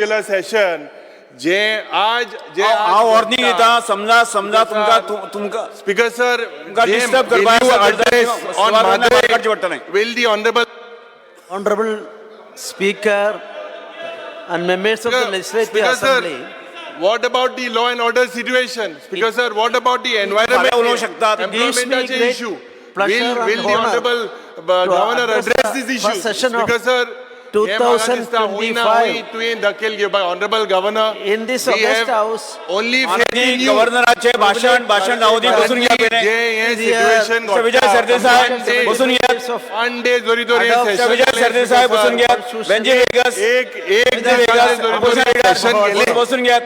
Regular session जे आज warning येता समजा तुमका स्पीकर सर डिस्टर्ब करपाक on Mother will the Honorable Speaker and members of the Legislative Speaker Assembly. sir, what about the law and order situation? Speaker sir, what about the environment, employment issue? Will the honorable governor address this issue? Speaker sir, 2025 by honorable governor in this we August have House. only faith in you. गव्हर्नराचे भाषण लावून बसून घ्या पहिले जे situation got विजय सरदेसाई बसून घ्या one day जोरी जोरी विजय सरदेसाई बसून घ्या बेंजी वेगस बसून घ्या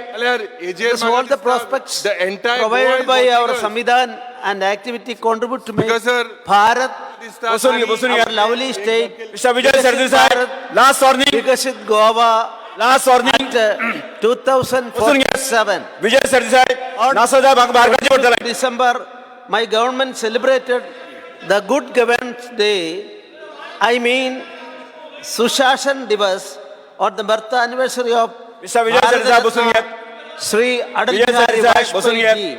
These all the prospects provided by our Samvidhan and activity contribute to make Bharat our lovely state. Mr. Vijay Sardesai, last warning. Vikasit Goa. Last warning. 2047. Vijay Sardesai, December, my government celebrated the Good Governance Day. I mean, Sushashan Divas, or the birth anniversary of Mr. Vijay Sardesai, Sri Atal Bihari Vajpayee.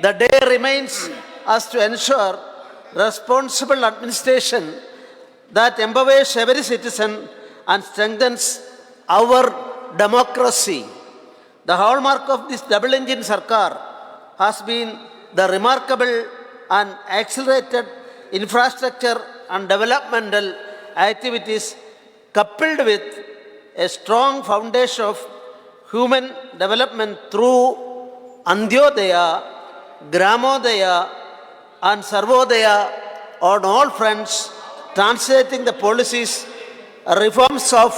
The day remains us to ensure responsible administration that empowers every citizen and strengthens our democracy. The hallmark of this double-engine Sarkar has been the remarkable and accelerated infrastructure and developmental activities coupled with a strong foundation of human development through Antyodaya, Gramodaya and Sarvodaya on all fronts, translating the policies, reforms of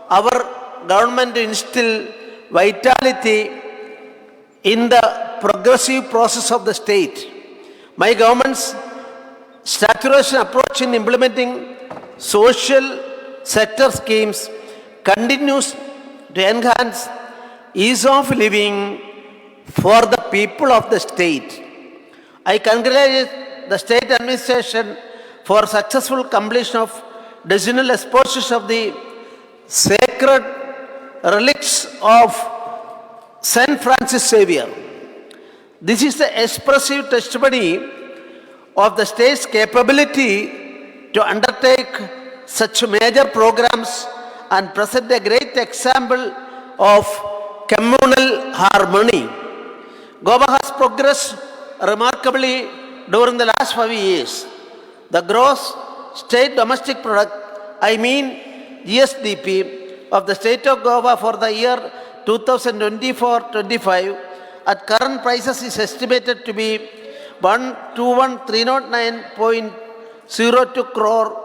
our government to instill vitality in the progressive process of the state. My government's saturation approach in implementing social sector schemes continues to enhance ease of living for the people of the state. I congratulate the state administration for successful completion of decennial exposition of the sacred relics of Saint Francis Xavier. This is the expressive testimony of the state's capability to undertake such major programs and present a great example of communal harmony. Goa has progressed remarkably during the last 5 years. The gross state domestic product, I mean GSDP, of the state of Goa for the year 2024-25 at current prices is estimated to be 121,309.02 crore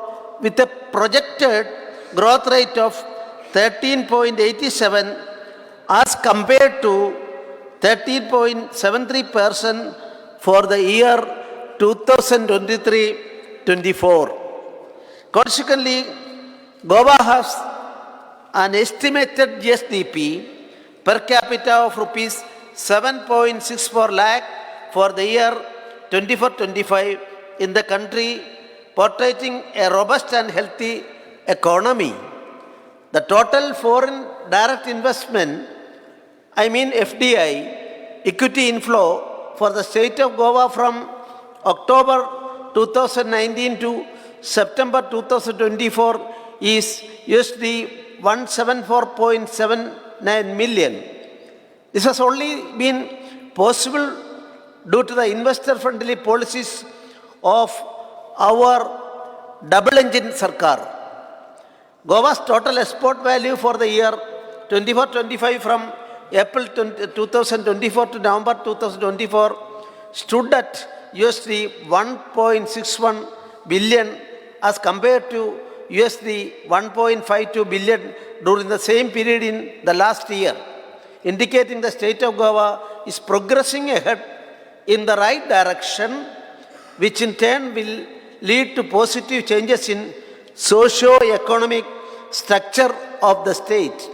with a projected growth rate of 13.87 as compared to 13.73% for the year 2023-24. Consequently, Goa has an estimated GSDP per capita of rupees 7.64 lakh for the year 24-25 in the country, portraying a robust and healthy economy. The total foreign direct investment, I mean FDI, equity inflow for the state of Goa from October 2019 to September 2024 is USD 174.79 million. This has only been possible due to the investor-friendly policies of our double-engine Sarkar. Goa's total export value for the year 24-25 from April 2024 to November 2024 stood at USD 1.61 billion as compared to USD 1.52 billion during the same period in the last year, indicating the state of Goa is progressing ahead in the right direction, which in turn will lead to positive changes in socio-economic structure of the state.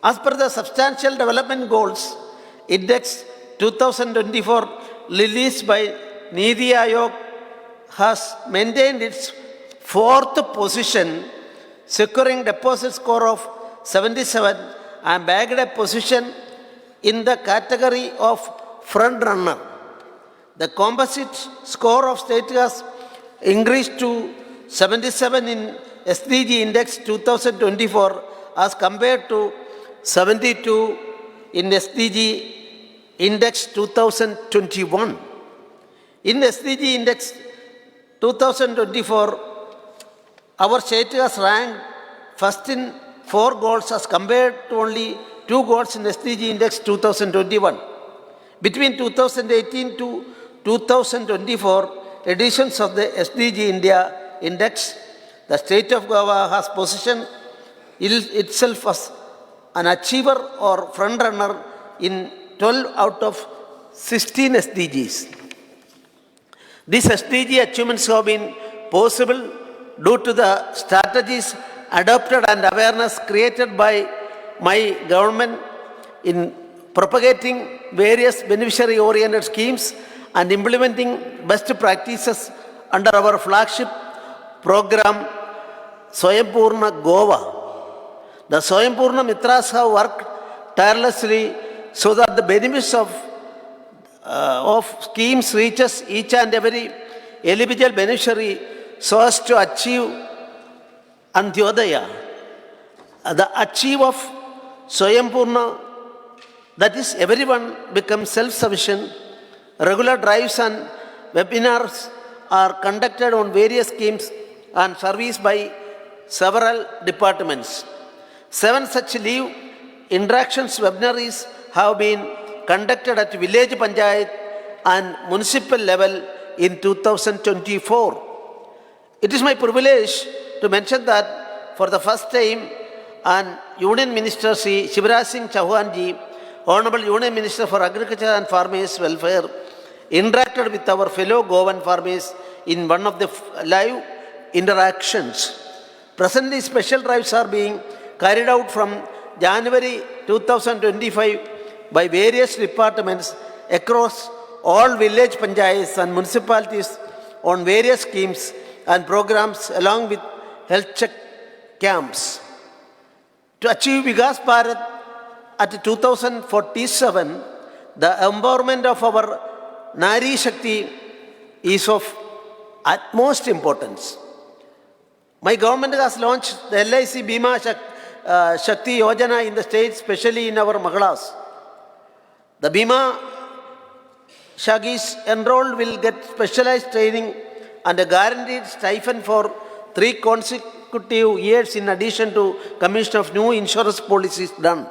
As per the Substantial Development Goals Index 2024 released by Niti Aayog has maintained its fourth position, securing deposit score of 77 and bagged a position in the category of front runner. The composite score of state has increased to 77 in SDG Index 2024 as compared to 72 in SDG Index 2021. In SDG Index 2024, our state has ranked first in 4 goals as compared to only 2 goals in SDG Index 2021. Between 2018 to 2024 editions of the SDG India Index, the state of Goa has positioned itself as an achiever or frontrunner in 12 out of 16 SDGs. These SDG achievements have been possible due to the strategies adopted and awareness created by my government in propagating various beneficiary-oriented schemes and implementing best practices under our flagship program, Swayambhurna Goa. The Swayambhurna Mitras have worked tirelessly so that the benefits of schemes reaches each and every eligible beneficiary so as to achieve Antyodaya. The achieve of Swayambhurna, that is, everyone becomes self-sufficient. Regular drives and webinars are conducted on various schemes and serviced by several departments. 7 such leave interactions webinars have been conducted at village panchayat and municipal level in 2024. It is my privilege to mention that for the first time, an Union Minister Sri Shivraj Singh Chauhan ji, Hon'ble Union Minister for Agriculture and Farmers Welfare, interacted with our fellow Goan farmers in one of the live interactions. Presently, special drives are being carried out from January 2025 by various departments across all village panchayats and municipalities on various schemes and programs along with health check camps. To achieve Vikas Bharat at 2047, the empowerment of our Nari Shakti is of utmost importance. My government has launched the LIC Bima Shakti Yojana in the state, especially in our Magalas. The Bima Shagis enrolled will get specialized training and a guaranteed stipend for 3 consecutive years in addition to commission of new insurance policies done.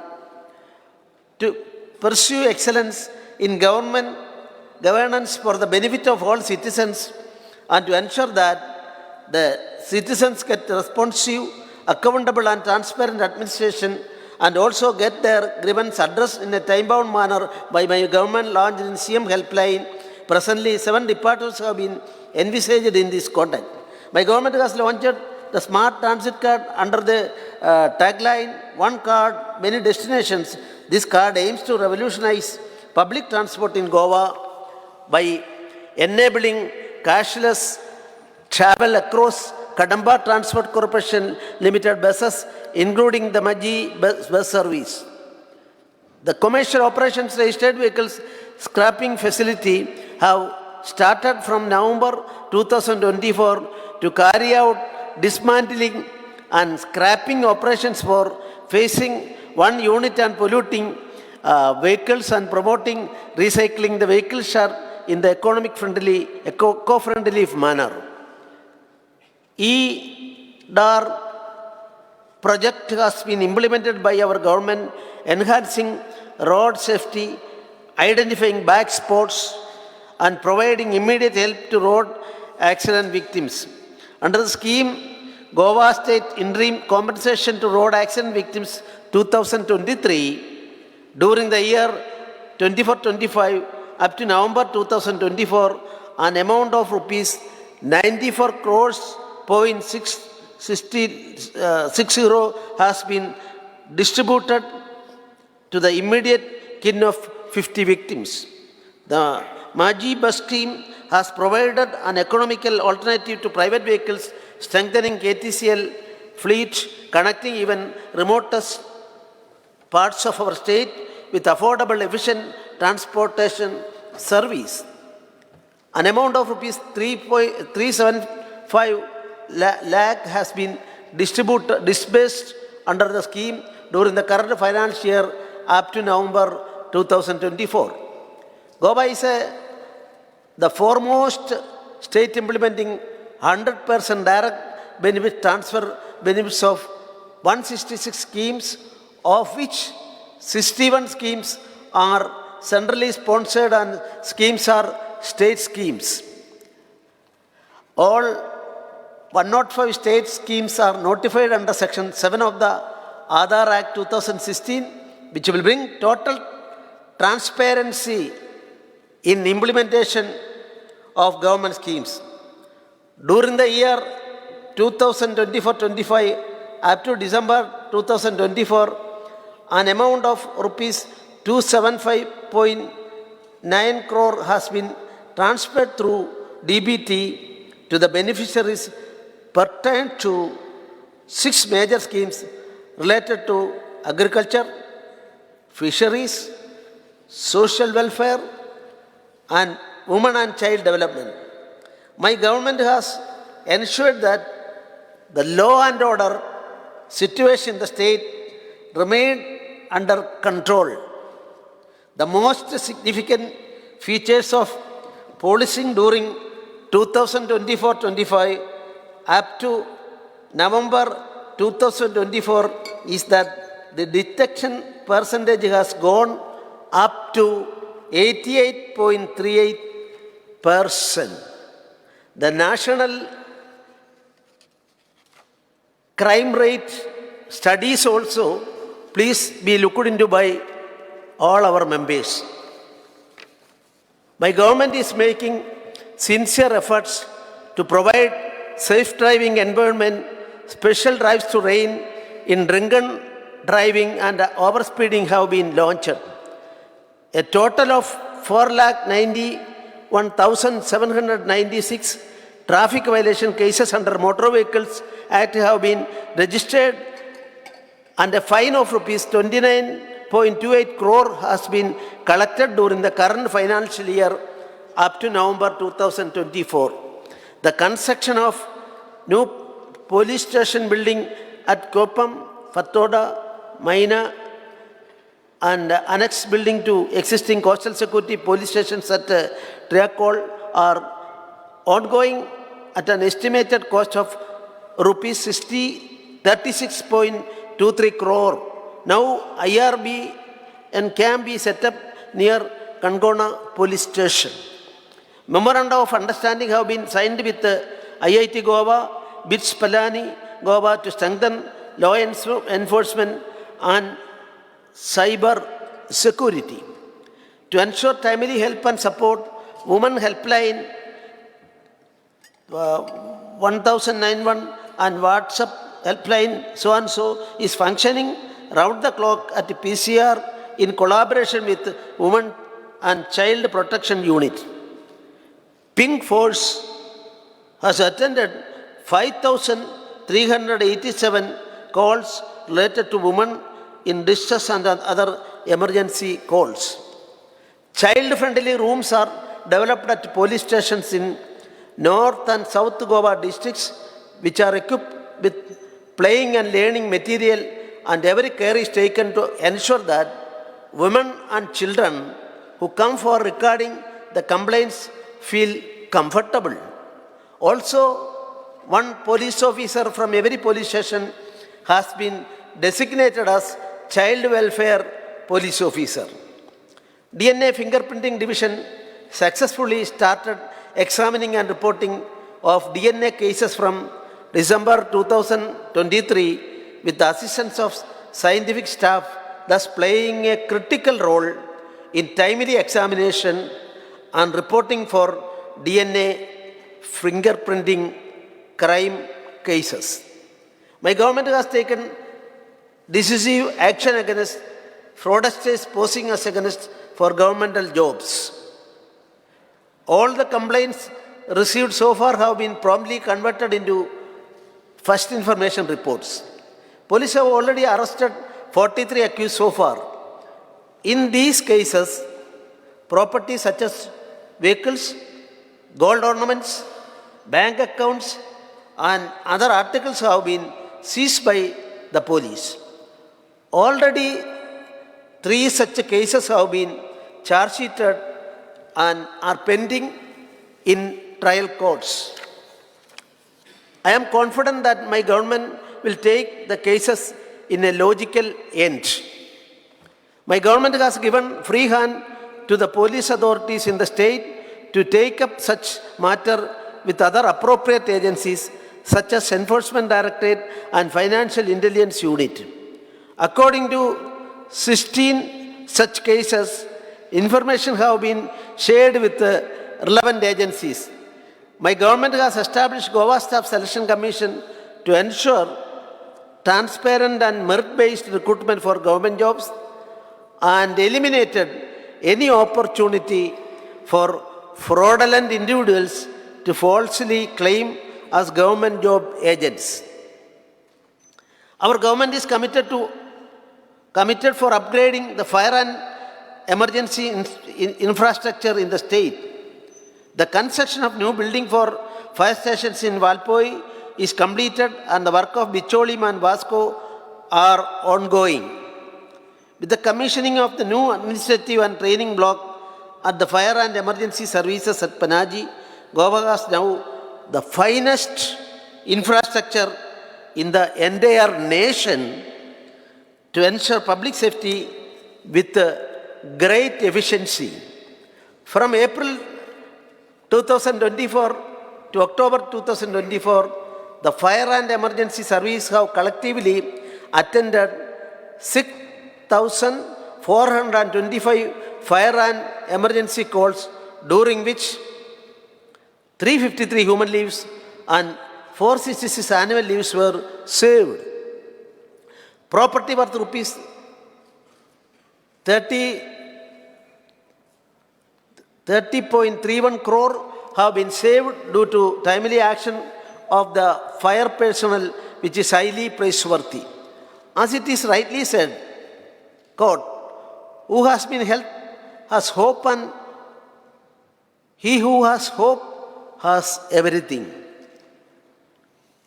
To pursue excellence in governance for the benefit of all citizens and to ensure that the citizens get responsive, accountable and transparent administration and also get their grievance addressed in a time-bound manner by my government launched in CM Helpline. Presently, 7 departments have been envisaged in this context. My government has launched the Smart Transit Card under the tagline, One Card, Many Destinations. This card aims to revolutionize public transport in Goa by enabling cashless travel across Kadamba Transport Corporation Limited buses, including the Maji bus service. The commercial operations registered vehicles scrapping facility have started from November 2024 to carry out dismantling and scrapping operations for facing one unit and polluting vehicles and promoting recycling the vehicle share in the eco-friendly manner. E-DAR project has been implemented by our government, enhancing road safety, identifying back spots, and providing immediate help to road accident victims. Under the scheme, Goa State Interim Compensation to Road Accident Victims 2023, during the year 24-25 up to November 2024, an amount of rupees 94 crores .60 has been distributed to the immediate kin of 50 victims. The Maji bus scheme has provided an economical alternative to private vehicles, strengthening KTCL fleet connecting even remotest parts of our state with affordable, efficient transportation service. An amount of rupees 3.375 lakh has been disbursed under the scheme during the current financial year up to November 2024. Goa is the foremost state implementing 100% direct benefit transfer benefits of 166 schemes, of which 61 schemes are centrally sponsored and schemes are state schemes. All 105 state schemes are notified under Section 7 of the Aadhaar Act 2016, which will bring total transparency in implementation of government schemes. During the year 2024-25 up to December 2024, an amount of rupees 275.9 crore has been transferred through DBT to the beneficiaries pertained to 6 major schemes related to agriculture, fisheries, social welfare, and women and child development. My government has ensured that the law and order situation in the state remained under control. The most significant features of policing during 2024-25 up to November 2024 is that the detection percentage has gone up to 88.38%. The national crime rate studies also please be looked into by all our members. My government is making sincere efforts to provide safe driving environment. Special drives to rein in drunken driving and overspeeding have been launched. A total of 491,796 traffic violation cases under Motor Vehicles Act have been registered, and a fine of rupees 29.28 crore has been collected during the current financial year up to November 2024. The construction of new police station building at Koppam, Fattoda, Maina, and annex building to existing coastal security police stations at Triakol are ongoing at an estimated cost of rupees 36.23 crore. Now IRB and can be set up near Kangona police station. Memoranda of understanding have been signed with IIT Goa, BITS Palani, Goa to strengthen law enforcement and cyber security. To ensure timely help and support, Women Helpline 1091 and WhatsApp helpline so-and-so is functioning round the clock at PCR in collaboration with Women and Child Protection Unit. Pink Force has attended 5,387 calls related to women in distress and other emergency calls. Child-friendly rooms are developed at police stations in North and South Goa districts, which are equipped with playing and learning material, and every care is taken to ensure that women and children who come for recording the complaints feel comfortable. Also, one police officer from every police station has been designated as Child Welfare Police Officer. DNA Fingerprinting Division successfully started examining and reporting of DNA cases from December 2023 with the assistance of scientific staff, thus playing a critical role in timely examination and reporting for DNA fingerprinting crime cases. My government has taken decisive action against fraudsters posing as against for governmental jobs. All the complaints received so far have been promptly converted into first information reports. Police have already arrested 43 accused so far. In these cases, property such as vehicles, gold ornaments, bank accounts, and other articles have been seized by the police. Already 3 such cases have been charge sheeted and are pending in trial courts. I am confident that my government will take the cases in a logical end. My government has given free hand to the police authorities in the state to take up such matter with other appropriate agencies such as Enforcement Directorate and Financial Intelligence Unit. According to 16 such cases, information have been shared with the relevant agencies. My government has established Goa Staff Selection Commission to ensure transparent and merit-based recruitment for government jobs and eliminated any opportunity for fraudulent individuals to falsely claim as government job agents. Our government is committed for upgrading the fire and emergency infrastructure in the state. The construction of new building for fire stations in Valpoi is completed and the work of Bicholim and Vasco are ongoing. With the commissioning of the new administrative and training block at the fire and emergency services at Panaji, Goa has now the finest infrastructure in the entire nation to ensure public safety with great efficiency. From April 2024 to October 2024, the fire and emergency service have collectively attended 6,425 fire and emergency calls, during which 353 human lives and 466 animal lives were saved. Property worth rupees 30.31 crore have been saved due to timely action of the fire personnel, which is highly praiseworthy. As it is rightly said, God, who has been helped has hope, and he who has hope has everything.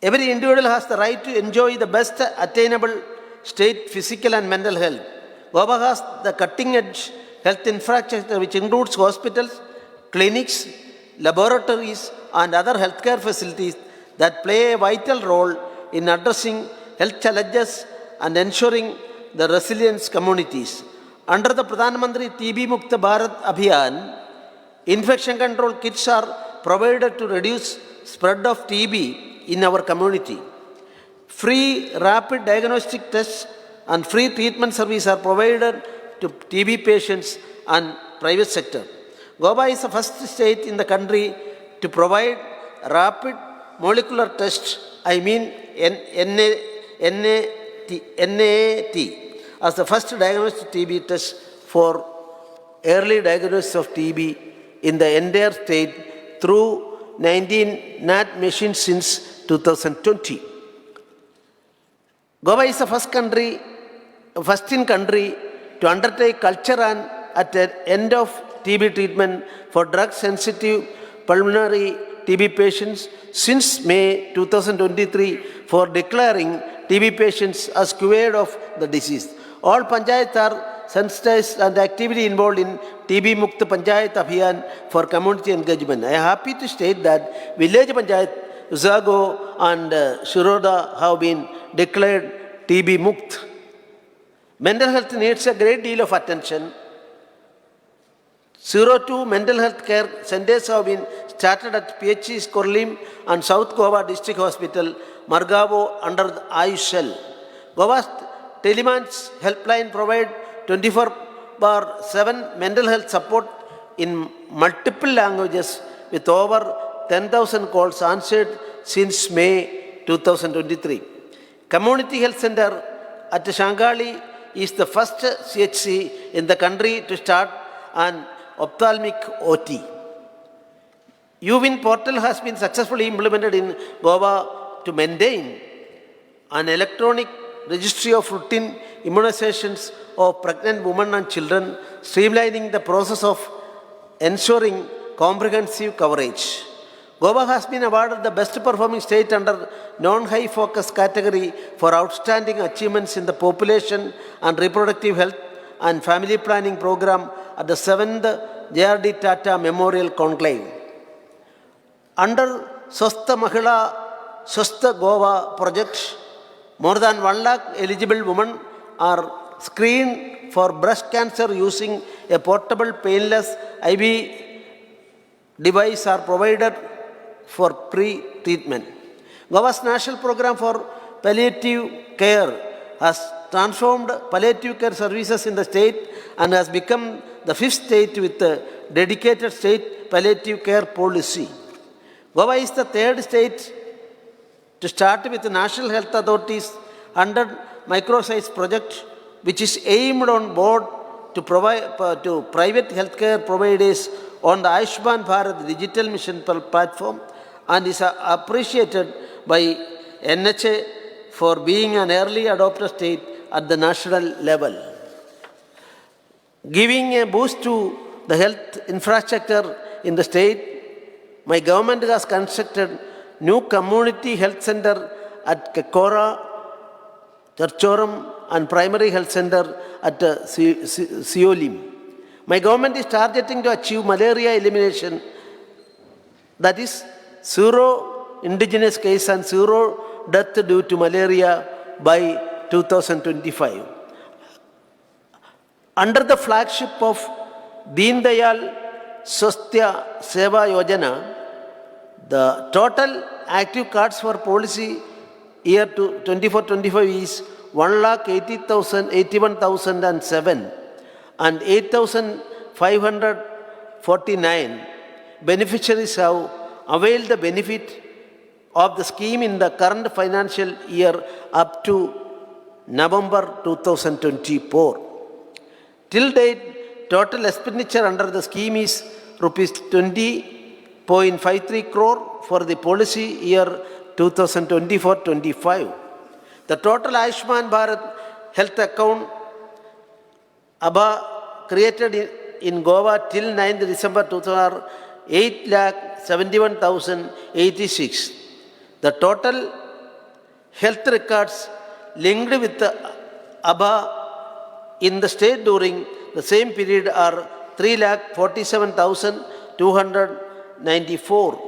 Every individual has the right to enjoy the best attainable state physical and mental health. Goa has the cutting-edge health infrastructure which includes hospitals, clinics, laboratories and other healthcare facilities that play a vital role in addressing health challenges and ensuring the resilience communities. Under the Pradhan Mantri TB Mukta Bharat Abhiyan, infection control kits are provided to reduce spread of TB in our community. Free rapid diagnostic tests and free treatment service are provided to TB patients and private sector. Goa is the first state in the country to provide rapid molecular tests, NAT, as the first diagnostic TB test for early diagnosis of TB in the entire state through 19 NAT machines since 2020. Goa is the first in country to undertake culture and at the end of TB treatment for drug-sensitive pulmonary TB patients since May 2023 for declaring TB patients as cured of the disease. All panchayats are sensitized and actively involved in TB Mukta Panchayat Abhiyan for community engagement. I am happy to state that village panchayat Uzago and Shiroda have been declared TB Mukt. Mental health needs a great deal of attention. 02 mental health care centers have been started at PHCs Korlim and South Goa District Hospital, Margavo under the Ayushal. Goa's Telemans helpline provide 24/7 mental health support in multiple languages with over 10,000 calls answered since May 2023. Community Health Center at Shangali is the first CHC in the country to start an ophthalmic OT. UWIN portal has been successfully implemented in Goa to maintain an electronic registry of routine immunizations of pregnant women and children, streamlining the process of ensuring comprehensive coverage. Goa has been awarded the best performing state under non-high focus category for outstanding achievements in the population and reproductive health and family planning program at the 7th JRD Tata Memorial Conclave. Under Swastha Mahila Swastha Goa project, more than 1 lakh eligible women are screened for breast cancer using a portable painless IV device are provided for pre-treatment. Goa's national program for palliative care has transformed palliative care services in the state and has become the 5th state with a dedicated state palliative care policy. Goa is the 3rd state to start with the National Health Authority's 100 microsites project, which is aimed on board to provide to private healthcare providers on the Ayushman Bharat digital mission platform, and is appreciated by NHA for being an early adopter state at the national level. Giving a boost to the health infrastructure in the state, my government has constructed new community health center at Kekora, Charchoram, and primary health center at Siolim. My government is targeting to achieve malaria elimination, that is, zero indigenous case and zero death due to malaria by 2025. Under the flagship of Deen Dayal Swasthya Seva Yojana, the total active cards for policy year 24-25 is 1,81,007 and 8,549 beneficiaries have availed the benefit of the scheme in the current financial year up to November 2024. Till date, total expenditure under the scheme is rupees 20.53 crore for the policy year 2024-25. The total Ayushman Bharat health account ABA created in Goa till 9th December 8,71,086. The total health records linked with the ABA in the state during the same period are 3,47,294.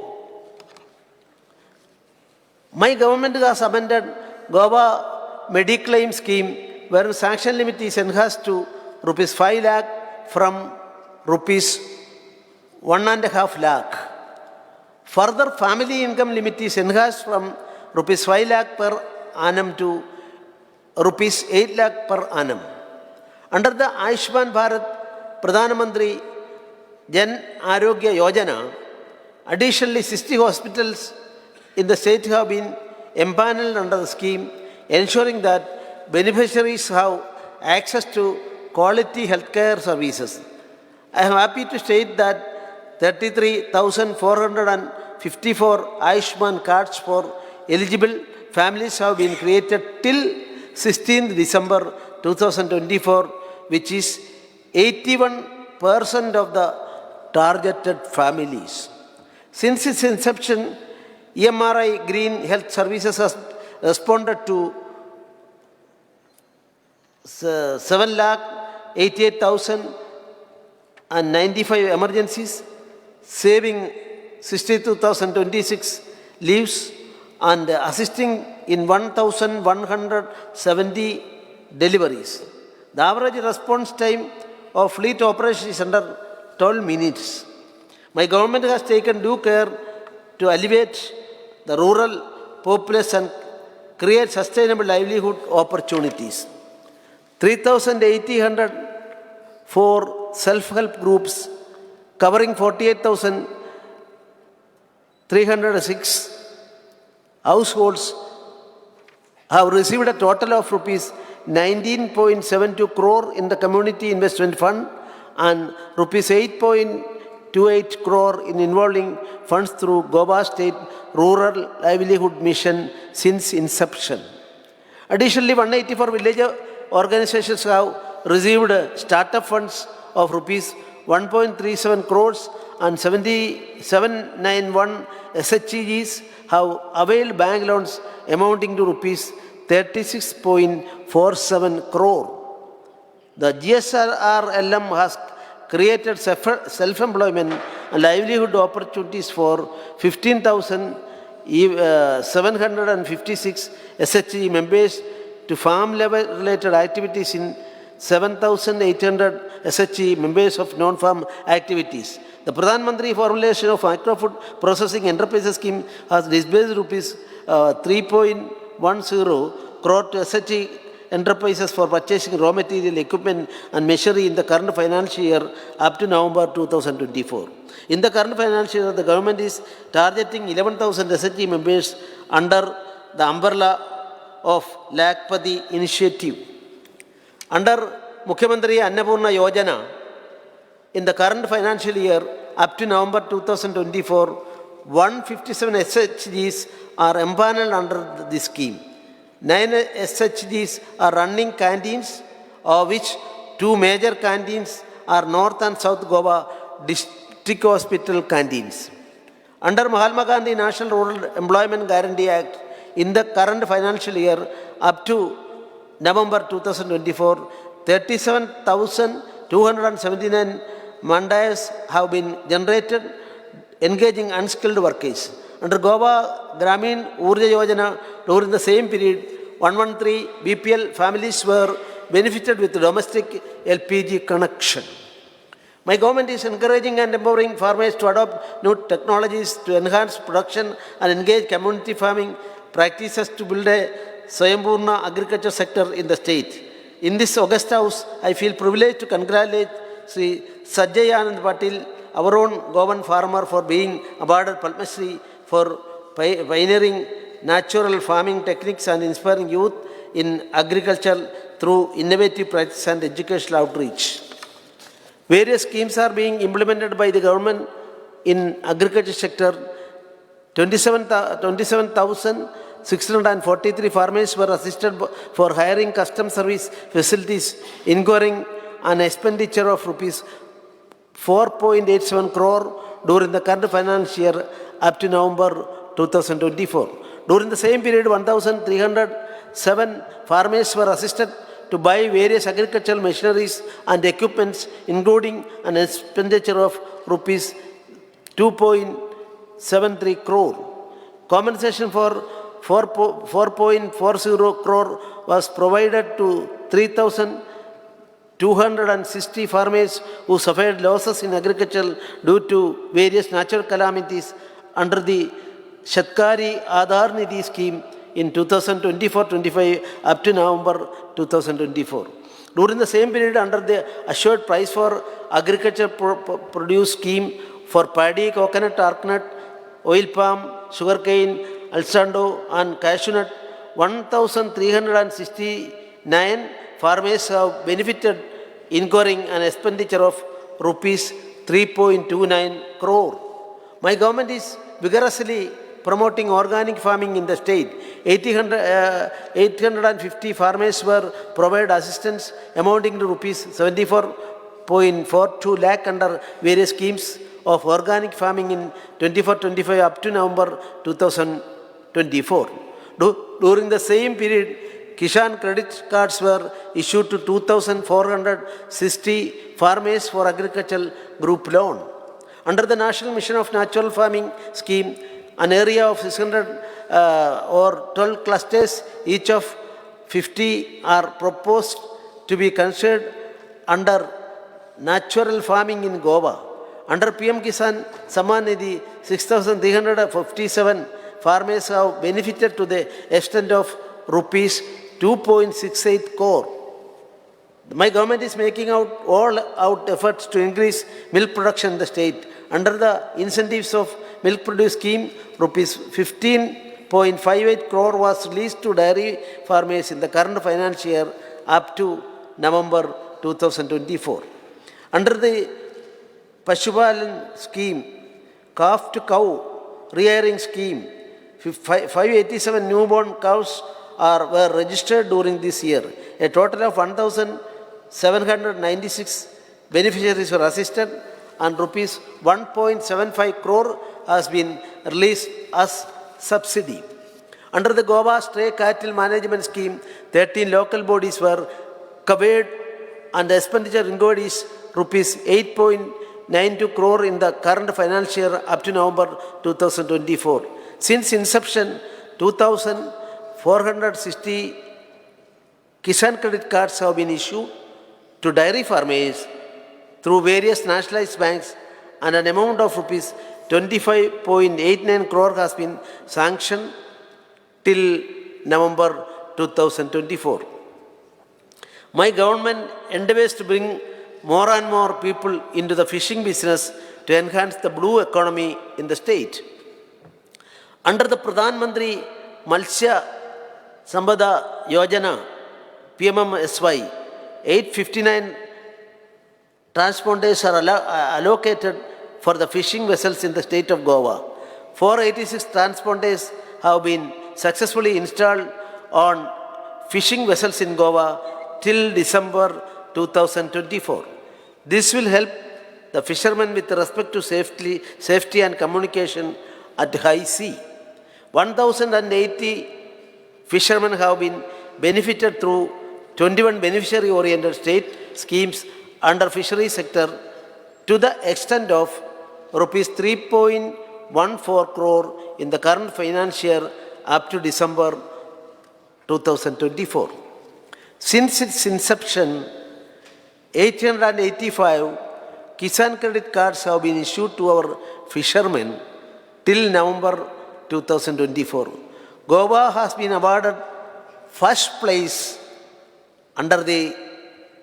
My government has amended Goa Mediclaim scheme where sanction limit is enhanced to rupees 5 lakh from rupees 1.5 lakh. Further, family income limit is enhanced from rupees 5 lakh per annum to rupees 8 lakh per annum. Under the Ayushman Bharat Pradhan Mantri Jan Arogya Yojana, additionally 60 hospitals in the state have been empaneled under the scheme, ensuring that beneficiaries have access to quality healthcare services. I am happy to state that 33,454 Ayushman cards for eligible families have been created till 16th December 2024, which is 81% of the targeted families. Since its inception, EMRI Green Health Services has responded to 7,88,095 emergencies, saving 62,026 lives and assisting in 1,170 deliveries. The average response time of fleet operation is under 12 minutes. My government has taken due care to alleviate the rural populace and create sustainable livelihood opportunities. 3,800 for self-help groups covering 48,306 households have received a total of rupees 19.72 crore in the Community Investment Fund and rupees 8.2 1.28 crore in involving funds through Goa State Rural Livelihood Mission since inception. Additionally, 184 village organizations have received startup funds of rupees 1.37 crores and 791 SHGs have availed bank loans amounting to rupees 36.47 crore. The GSRLM has created self-employment and livelihood opportunities for 15,756 SHG members to farm-related activities in 7,800 SHG members of non-farm activities. The Pradhan Mantri formulation of micro-food processing enterprises scheme has disbursed rupees 3.10 crore to SHG enterprises for purchasing raw material, equipment and machinery in the current financial year up to November 2024. In the current financial year, the government is targeting 11,000 SHG members under the umbrella of Lakpati initiative. Under Mukhyamantri Annapurna Yojana, in the current financial year up to November 2024, 157 SHGs are empaneled under this scheme. 9 SHGs are running canteens, of which 2 major canteens are North and South Goa District Hospital canteens. Under Mahatma Gandhi National Rural Employment Guarantee Act, in the current financial year up to November 2024, 37,279 mandayas have been generated engaging unskilled workers. Under Goa Gramin Urja Yojana, during the same period, 113 BPL families were benefited with domestic LPG connection. My government is encouraging and empowering farmers to adopt new technologies to enhance production and engage community farming practices to build a Swayambhurna agriculture sector in the state. In this August House, I feel privileged to congratulate Sri Sajjay Anand Patil, our own Goan farmer, for being awarded Padma Shri for pioneering natural farming techniques and inspiring youth in agriculture through innovative practice and educational outreach. Various schemes are being implemented by the government in agriculture sector. 27,643 farmers were assisted for hiring custom service facilities, incurring an expenditure of rupees 4.87 crore during the current financial year up to November 2024. During the same period, 1,307 farmers were assisted to buy various agricultural machineries and equipments, including an expenditure of rupees 2.73 crore. Compensation for 4.40 crore was provided to 3,260 farmers who suffered losses in agriculture due to various natural calamities under the Shatkari Aadhar Nidhi scheme in 2024-25 up to November 2024. During the same period, under the assured price for agriculture produce scheme for paddy, coconut, argnut, oil palm, sugarcane, alsando and cashew nut, 1,369 farmers have benefited, incurring an expenditure of rupees 3.29 crore. My government is vigorously promoting organic farming in the state. 850 farmers were provided assistance amounting to rupees 74.42 lakh under various schemes of organic farming in 24-25 up to November 2024. During the same period, Kishan credit cards were issued to 2,460 farmers for agricultural group loan. Under the National Mission of Natural Farming scheme, an area of 600 or 12 clusters, each of 50 are proposed to be considered under natural farming in Goa. Under PM Kisan Samman Nidhi, 6,357 farmers have benefited to the extent of rupees 2.68 crore. My government is making all-out efforts to increase milk production in the state. Under the incentives of milk produce scheme, rupees 15.58 crore was released to dairy farmers in the current financial year up to November 2024. Under the Pashupalan scheme, calf to cow rearing scheme. 587 newborn cows were registered during this year. A total of 1,796 beneficiaries were assisted and rupees 1.75 crore has been released as subsidy. Under the Goa Stray Cattle Management Scheme, 13 local bodies were covered and the expenditure incurred is rupees 8.92 crore in the current financial year up to November 2024. Since inception, 2,460 Kisan credit cards have been issued to dairy farmers through various nationalized banks and an amount of rupees 25.89 crore has been sanctioned till November 2024. My government endeavors to bring more and more people into the fishing business to enhance the blue economy in the state. Under the Pradhan Mantri Matsya Sambada Yojana, PMMSY, 859 transponders are allocated for the fishing vessels in the state of Goa. 486 transponders have been successfully installed on fishing vessels in Goa till December 2024. This will help the fishermen with respect to safety and communication at high sea. 1,080 fishermen have been benefited through 21 beneficiary-oriented state schemes under fishery sector to the extent of rupees 3.14 crore in the current financial year up to December 2024. Since its inception, 885 Kisan credit cards have been issued to our fishermen till November 2024. Goa has been awarded first place under the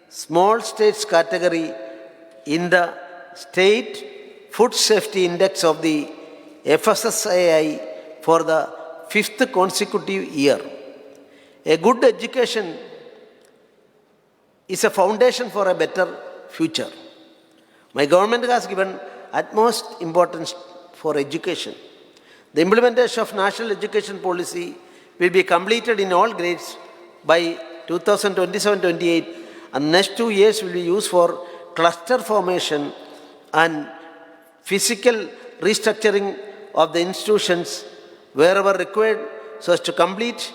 small states category in the State Food Safety Index of the FSSAI for the 5th consecutive year. A good education is a foundation for a better future. My government has given utmost importance for education. The implementation of National Education Policy will be completed in all grades by 2027-28, and next 2 years will be used for cluster formation and physical restructuring of the institutions wherever required so as to complete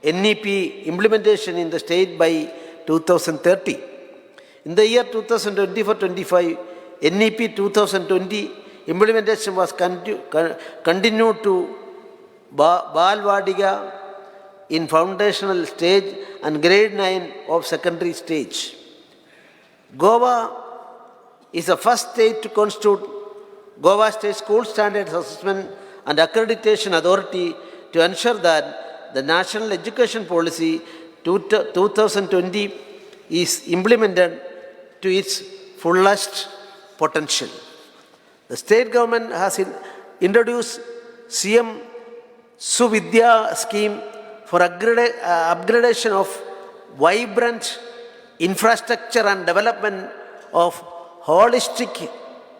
NEP implementation in the state by 2030. In the year 2024-25, NEP 2020 implementation was continued to Balwadiga in foundational stage and grade 9 of secondary stage. Goa is the first state to constitute Goa State School Standards Assessment and Accreditation Authority to ensure that the National Education Policy 2020 is implemented to its fullest potential. The state government has introduced CM Suvidya scheme for upgradation of vibrant infrastructure and development of holistic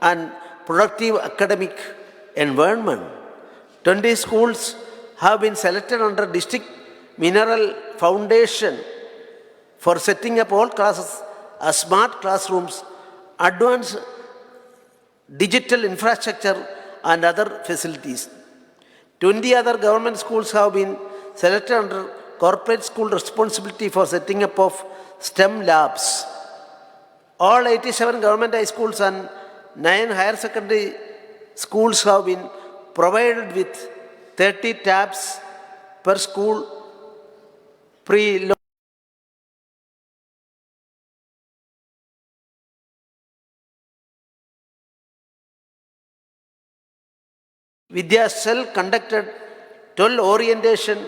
and productive academic environment. 20 schools have been selected under District Mineral Foundation for setting up all classes as smart classrooms, advanced digital infrastructure and other facilities. 20 other government schools have been selected under corporate school responsibility for setting up of STEM labs. All 87 government high schools and 9 higher secondary schools have been provided with 30 tabs per school pre-loaded. Vidya Cell conducted 12 orientation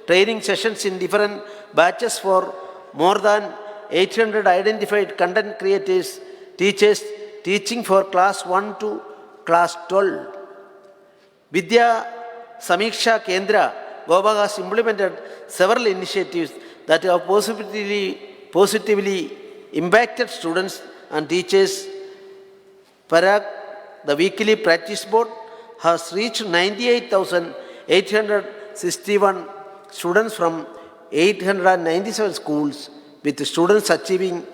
training sessions in different batches for more than 800 identified content creators, teachers teaching for class 1 to class 12. Vidya Samiksha Kendra, Goa has implemented several initiatives that have positively impacted students and teachers Parag, the weekly practice board, has reached 98,861 students from 897 schools, with students achieving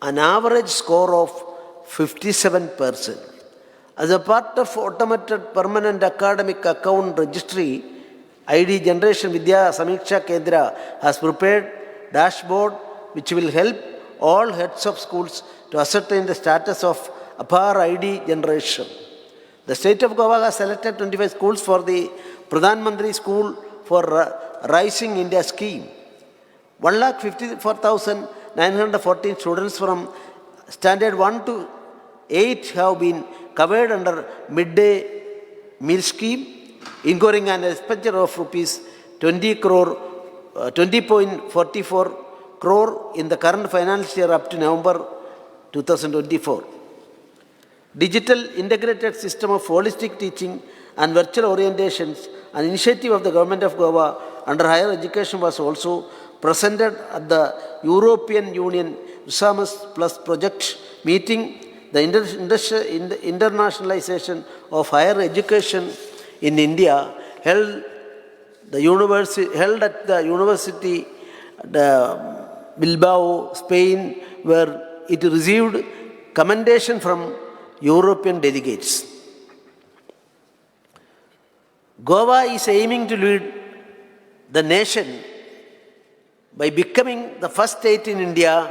an average score of 57%. As a part of automated permanent academic account registry, ID Generation Vidya Samiksha Kendra has prepared dashboard which will help all heads of schools to ascertain the status of APAR ID generation. The state of Goa has selected 25 schools for the Pradhan Mantri School for Rising India scheme. 1,54,914 students from standard 1 to 8 have been covered under midday meal scheme, incurring an expenditure of rupees 20.44 crore in the current financial year up to November 2024. Digital integrated system of holistic teaching and virtual orientations, an initiative of the government of Goa under higher education, was also presented at the European Union Erasmus Plus project meeting. The internationalization of higher education in India held at the University Bilbao, Spain, where it received commendation from European delegates. Goa is aiming to lead the nation by becoming the first state in India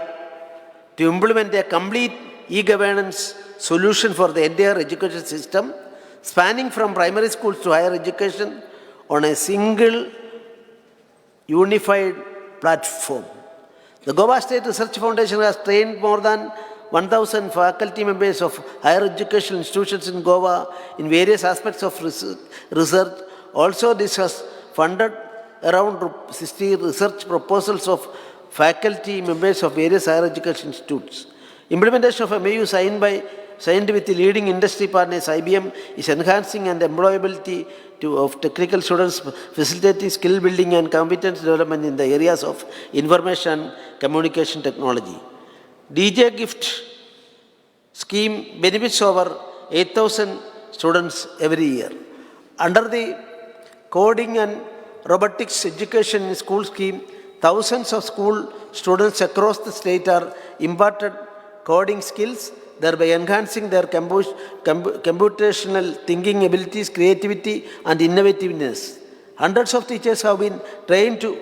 to implement a complete e-governance solution for the entire education system, spanning from primary schools to higher education on a single unified platform. The Goa State Research Foundation has trained more than 1,000 faculty members of higher educational institutions in Goa in various aspects of research. Also, this has funded around 60 research proposals of faculty members of various higher education institutes. Implementation of MOU signed with the leading industry partners IBM is enhancing and employability of technical students, facilitating skill building and competence development in the areas of information and communication technology. DJ Gift scheme benefits over 8,000 students every year. Under the coding and robotics education in school scheme, thousands of school students across the state are imparted coding skills, thereby enhancing their computational thinking abilities, creativity, and innovativeness. Hundreds of teachers have been trained to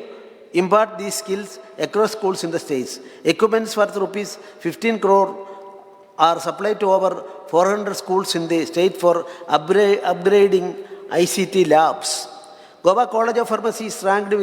impart these skills across schools in the states. Equipments worth rupees 15 crore are supplied to over 400 schools in the state for upgrading ICT labs. Goa College of Pharmacy is ranked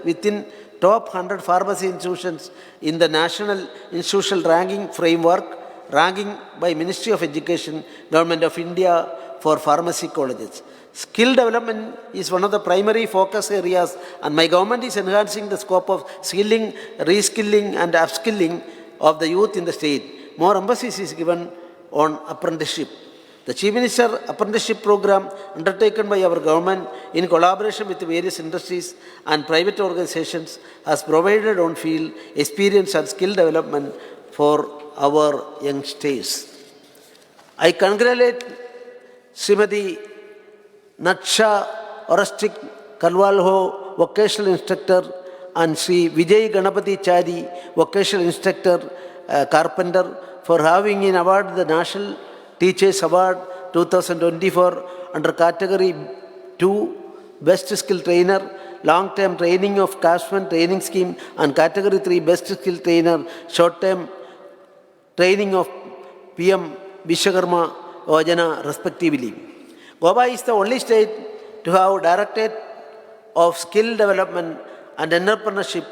within top 100 pharmacy institutions in the National Institutional Ranking Framework, ranking by Ministry of Education, Government of India for pharmacy colleges. Skill development is one of the primary focus areas, and my government is enhancing the scope of skilling, reskilling, and upskilling of the youth in the state. More emphasis is given on apprenticeship. The Chief Minister Apprenticeship Program undertaken by our government in collaboration with various industries and private organizations has provided on-field experience and skill development for our youngsters. I congratulate Srimati Natsha Orastik Kalwalho, vocational instructor, and Sri Vijay Ganapati Chari, vocational instructor, carpenter, for having been awarded the National Teachers Award 2024 under Category 2 Best Skill Trainer, Long-Term Training of Craftsman Training Scheme, and Category 3 Best Skill Trainer, Short-Term Training of PM Vishwakarma Yojana, respectively. Goa is the only state to have Directorate of Skill Development and Entrepreneurship,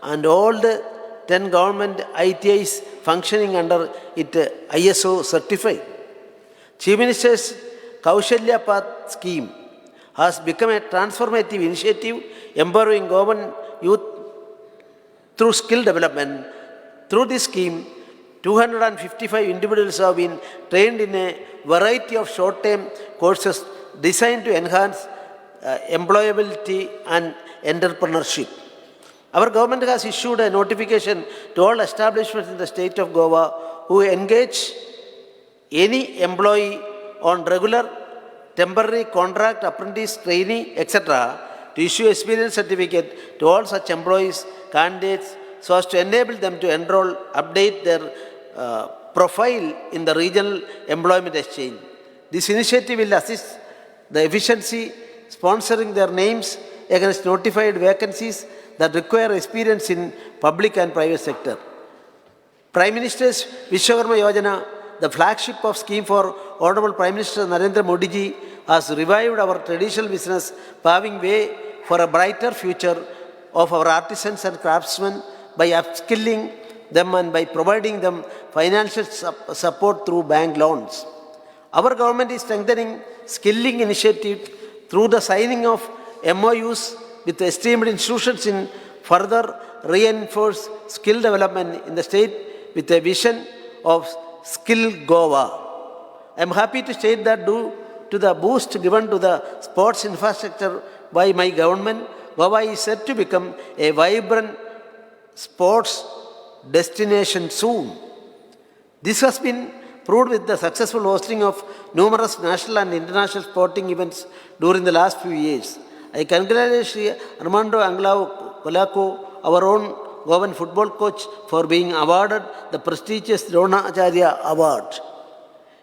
and all the 10 government ITIs functioning under it ISO certified. Chief Minister's Kaushalya Path scheme has become a transformative initiative empowering Goan youth through skill development. Through this scheme, 255 individuals have been trained in a variety of short-term courses designed to enhance employability and entrepreneurship. Our government has issued a notification to all establishments in the state of Goa who engage any employee on regular, temporary, contract, apprentice, trainee, etc. to issue experience certificate to all such employees, candidates, so as to enable them to enroll, update their profile in the regional employment exchange. This initiative will assist the efficiency, sponsoring their names against notified vacancies that require experience in public and private sector. Prime Minister's Vishwakarma Yojana, the flagship of scheme for Honorable Prime Minister Narendra Modi ji, has revived our traditional business, paving way for a brighter future of our artisans and craftsmen by upskilling them and by providing them financial support through bank loans. Our government is strengthening skilling initiative through the signing of MOUs with esteemed institutions in further reinforce skill development in the state with a vision of Skill Goa. I am happy to state that due to the boost given to the sports infrastructure by my government, Goa is set to become a vibrant sports destination soon. This has been proved with the successful hosting of numerous national and international sporting events during the last few years. I congratulate Sri Armando Anglao Kolako, our own Govan football coach, for being awarded the prestigious Dronacharya Award.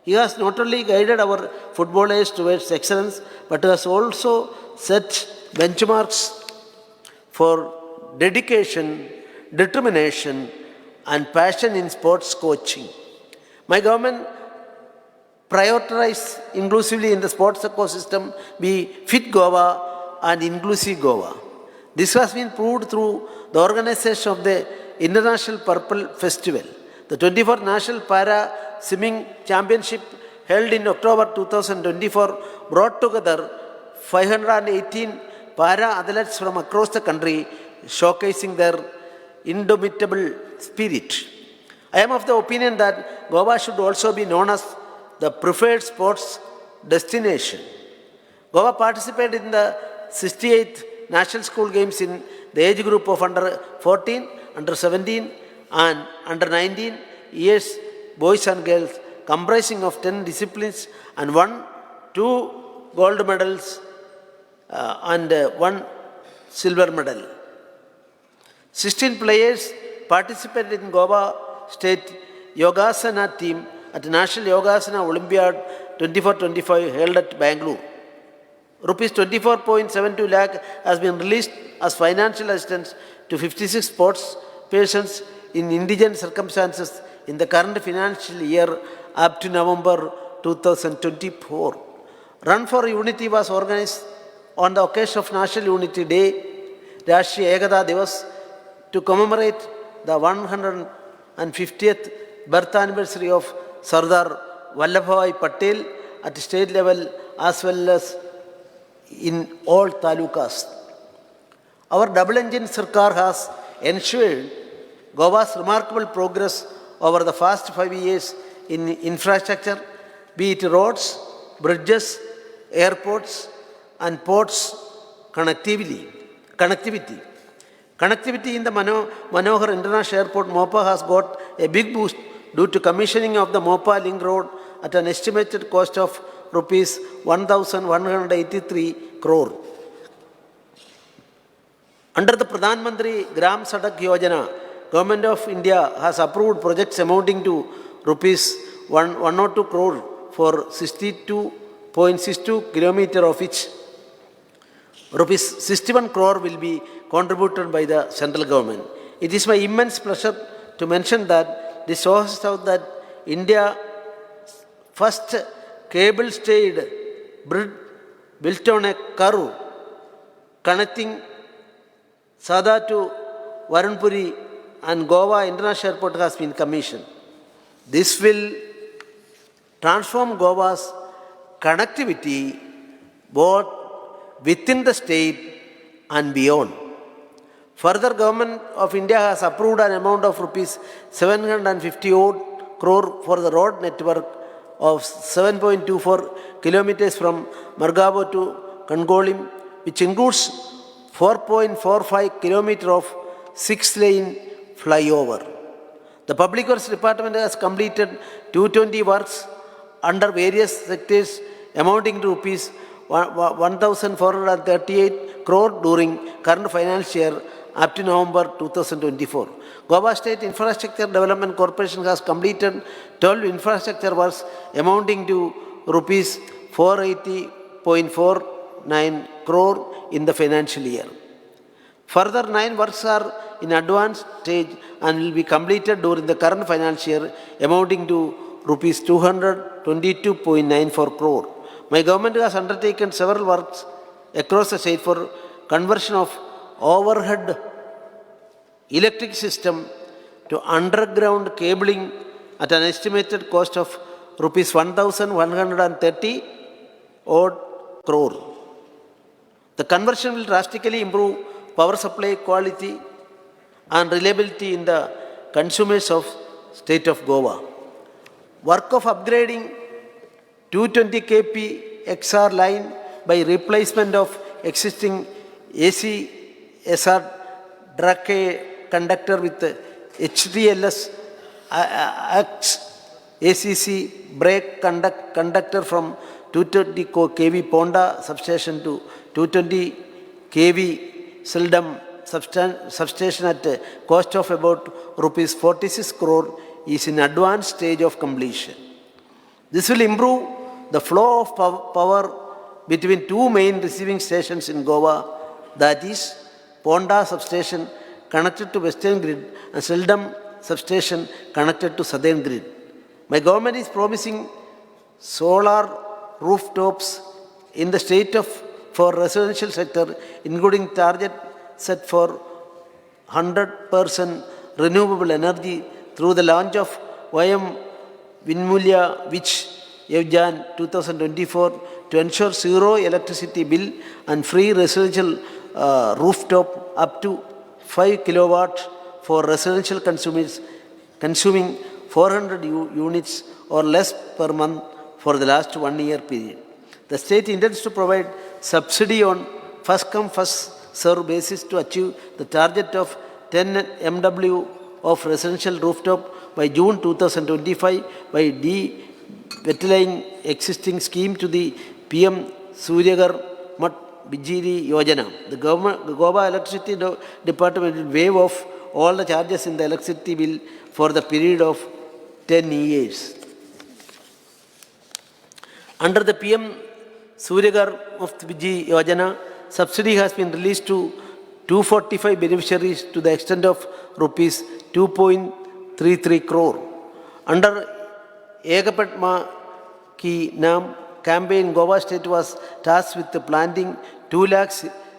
He has not only guided our footballers towards excellence, but has also set benchmarks for dedication, determination, and passion in sports coaching. My government prioritizes inclusively in the sports ecosystem, be Fit Goa and Inclusive Goa. This has been proved through the organization of the International Purple Festival. The 24th National Para Swimming Championship held in October 2024 brought together 518 para athletes from across the country, showcasing their indomitable spirit. I am of the opinion that Goa should also be known as the preferred sports destination. Goa participated in the 68th National School Games in the age group of under 14, under 17 and under 19 years, boys and girls, comprising of 10 disciplines and won 2 gold medals and 1 silver medal. 16 players participated in Goa State Yogasana team at National Yogasana Olympiad 24-25 held at Bangalore. Rupees 24.72 lakh has been released as financial assistance to 56 sports persons in indigent circumstances in the current financial year up to November 2024. Run for Unity was organized on the occasion of National Unity Day, Rashtriya Ekata Divas, to commemorate the 150th birth anniversary of Sardar Vallabhbhai Patel at state level as well as in all talukas. Our double-engine Sarkar has ensured Goa's remarkable progress over the past 5 years in infrastructure, be it roads, bridges, airports, and ports connectivity. Connectivity in the Manohar International Airport, Mopa, has got a big boost due to commissioning of the Mopa Link Road at an estimated cost of Rs 1,183 crore. Under the Pradhan Mantri Gram Sadak Yojana, Government of India has approved projects amounting to Rs 102 crore for 62.62 kilometers, of which Rs 61 crore will be contributed by the central government. It is my immense pleasure to mention that this shows out that India's first cable-stayed bridge built on a curve connecting Sada to Varunpuri and Goa International Airport has been commissioned. This will transform Goa's connectivity both within the state and beyond. Further, Government of India has approved an amount of Rs 750 crore for the road network of 7.24 kilometers from Margavo to Kangolim, which includes 4.45 kilometers of 6-lane flyover. The Public Works Department has completed 220 works under various sectors amounting to rupees 1,438 crore during current financial year up to November 2024. Goa State Infrastructure Development Corporation has completed 12 infrastructure works amounting to rupees 480.49 crore in the financial year. Further 9 works are in advanced stage and will be completed during the current financial year amounting to rupees 222.94 crore. My government has undertaken several works across the state for conversion of overhead electric system to underground cabling at an estimated cost of rupees 1,130 odd crore. The conversion will drastically improve power supply quality and reliability in the consumers of state of Goa. Work of upgrading 220 kp XR line by replacement of existing AC SR Drake conductor with HTLS ACC brake conductor from 220 kV Ponda substation to 220 kV Seldom substation at a cost of about rupees 46 crore is in advanced stage of completion. This will improve the flow of power between two main receiving stations in Goa, that is Ponda substation connected to western grid and Seldom substation connected to southern grid. My government is promising solar rooftops in the state for residential sector, including target set for 100% renewable energy through the launch of YM Vinmulya which Yevjan 2024 to ensure zero electricity bill and free residential rooftop up to 5 kilowatts for residential consumers consuming 400 units or less per month for the last 1 year period. The state intends to provide subsidy on first come first serve basis to achieve the target of 10 MW of residential rooftop by June 2025 by de-wetlining existing scheme to the PM Suryagar Mat Bijili Yojana. The Goa Electricity Department will waive off all the charges in the electricity bill for the period of 10 years. Under the PM Suryagar Muft Bijili Yojana, subsidy has been released to 245 beneficiaries to the extent of rupees 2.33 crore. Under Ekapat Ma Ki Naam campaign, Goa State was tasked with planting 2 lakh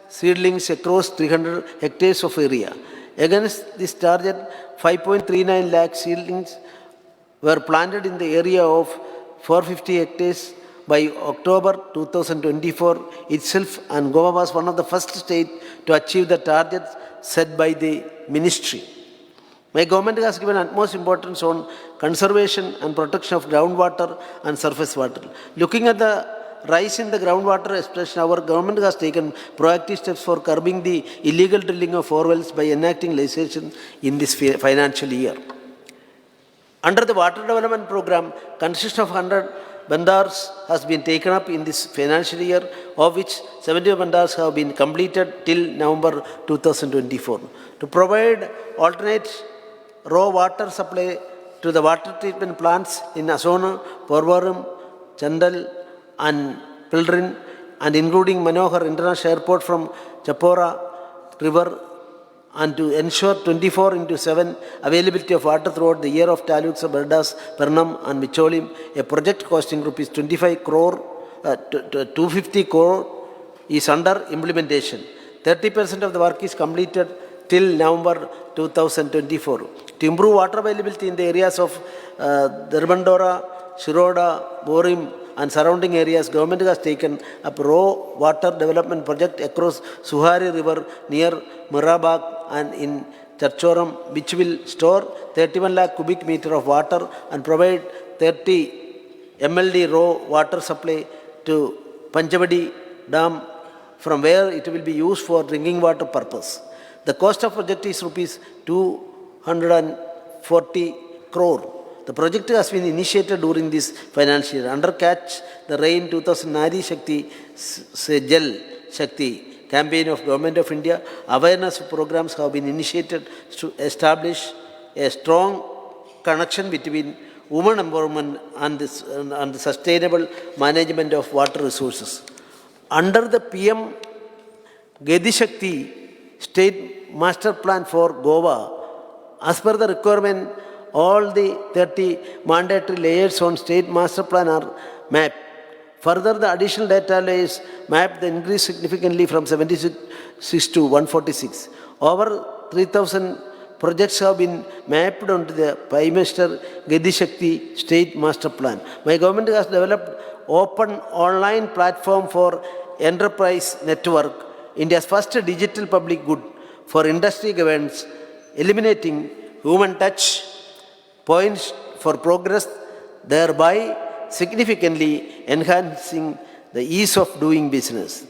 seedlings across 300 hectares of area. Against this target, 5.39 lakh seedlings were planted in the area of 450 hectares by October 2024 itself, and Goa was one of the first states to achieve the target set by the ministry. My government has given utmost importance on conservation and protection of groundwater and surface water. Looking at the rise in the groundwater expression, our government has taken proactive steps for curbing the illegal drilling of wells by enacting legislation in this financial year. Under the water development program, construction of 100 bandars has been taken up in this financial year, of which 70 bandars have been completed till November 2024. To provide alternate raw water supply to the water treatment plants in Asona, Porvaram, Chandal and Pilrin, and including Manohar International Airport from Chapora River, and to ensure 24/7 availability of water throughout the year of taluks of Bardas, Pernam and Micholim, a project costing rupees 25 crore, 250 crore is under implementation. 30% of the work is completed till November 2024. To improve water availability in the areas of Darbandora, Shiroda, Borim and surrounding areas, government has taken up raw water development project across Suhari River near Murabag and in Charchoram, which will store 31 lakh cubic meter of water and provide 30 MLD raw water supply to Panchavadi Dam, from where it will be used for drinking water purpose. The cost of project is rupees 240 crore. The project has been initiated during this financial year. Under Catch the Rain 2000 Nari Shakti Jal Shakti campaign of Government of India, awareness programs have been initiated to establish a strong connection between women empowerment and the sustainable management of water resources. Under the PM Gedi Shakti State Master Plan for Goa, as per the requirement, all the 30 mandatory layers on State Master Plan are mapped. Further, the additional data layers mapped the increase significantly from 76 to 146. Over 3,000 projects have been mapped onto the Prime Minister Gedi Shakti State Master Plan. My government has developed open online platform for enterprise network, India's first digital public good for industry governance, eliminating human touch points for progress, thereby significantly enhancing the ease of doing business.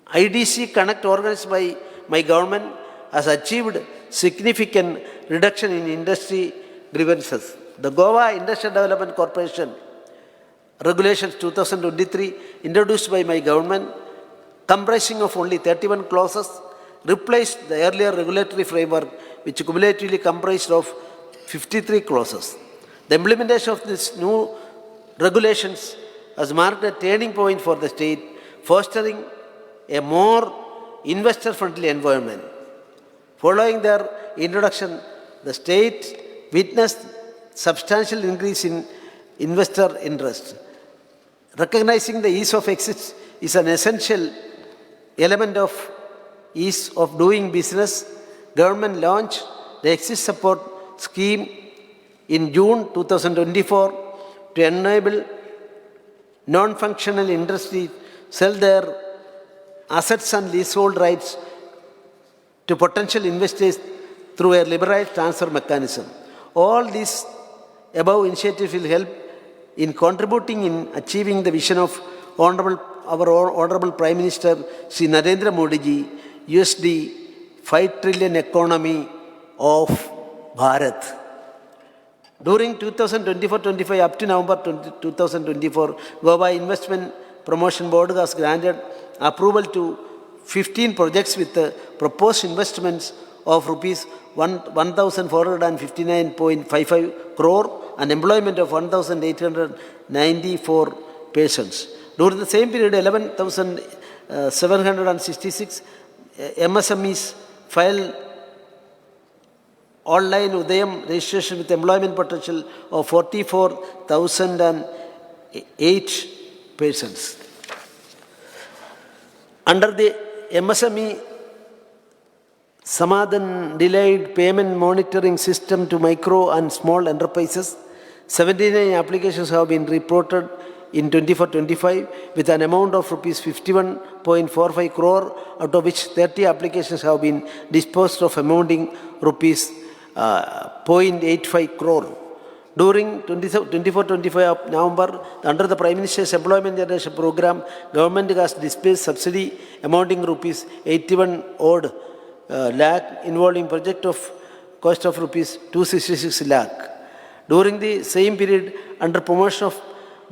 IDC Connect organized by my government has achieved significant reduction in industry grievances. The Goa Industrial Development Corporation Regulations 2023, introduced by my government, comprising of only 31 clauses, replaced the earlier regulatory framework, which cumulatively comprised of 53 clauses. The implementation of these new regulations has marked a turning point for the state, fostering a more investor-friendly environment. Following their introduction, the state witnessed substantial increase in investor interest. Recognizing the ease of exit is an essential element of ease of doing business. Government launched the exit support scheme in June 2024 to enable non-functional industry sell their assets and leasehold rights to potential investors through a liberalized transfer mechanism. All these above initiatives will help in contributing in achieving the vision of our Honorable Prime Minister Sri Narendra Modi ji, USD 5 trillion economy of Bharat. During 2024-25 up to November 2024, Goa Investment Promotion Board has granted approval to 15 projects with proposed investments of rupees 1,459.55 crore and employment of 1,894 persons. During the same period, 11,766 MSMEs filed online Udayam registration with employment potential of 44,008 persons. Under the MSME Samadhan delayed payment monitoring system to micro and small enterprises, 79 applications have been reported in 24-25 with an amount of rupees 51.45 crore, out of which 30 applications have been disposed of amounting rupees 0.85 crore. During 24-25 of November, under the Prime Minister's Employment Generation Program, government has disbursed subsidy amounting rupees 81 odd lakh, involving project of cost of rupees 266 lakh. During the same period, under promotion of